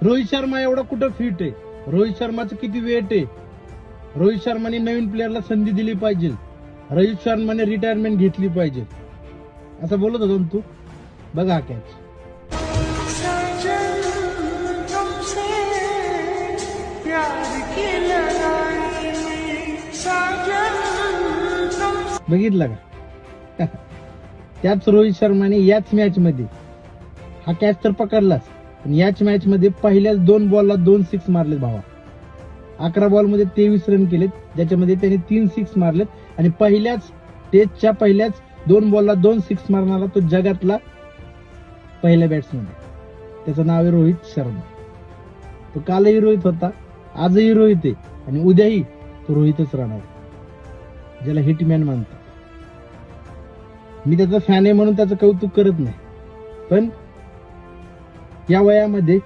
रोहित शर्मा एवढा कुठं फिट आहे? रोहित शर्माचं किती वेट आहे? रोहित शर्माने नवीन प्लेअरला संधी दिली पाहिजे. रोहित शर्माने रिटायरमेंट घेतली पाहिजे असं बोलत होतो ना तू. बघा हा कॅच. बघितलं का? त्याच रोहित शर्माने याच मॅच मध्ये हा कॅच तर पकडलाच, पण याच मॅच मध्ये पहिल्याच 2 बॉलला 2 सिक्स मारलेत भावा. 11 बॉल मध्ये 23 रन केलेत, ज्याच्यामध्ये त्याने 3 सिक्स मारलेत. आणि टेस्टच्या पहिल्याच 2 बॉलला 2 सिक्स मारणारा तो जगातला पहिला बॅट्समन आहे. त्याचं नाव आहे रोहित शर्मा. तो कालही रोहित होता, आजही रोहित आहे, आणि उद्याही तो रोहितच राहणार, ज्याला हिटमॅन मानतात. मी त्याचा फॅन आहे म्हणून त्याचं कौतुक करत नाही, पण या वयामध्ये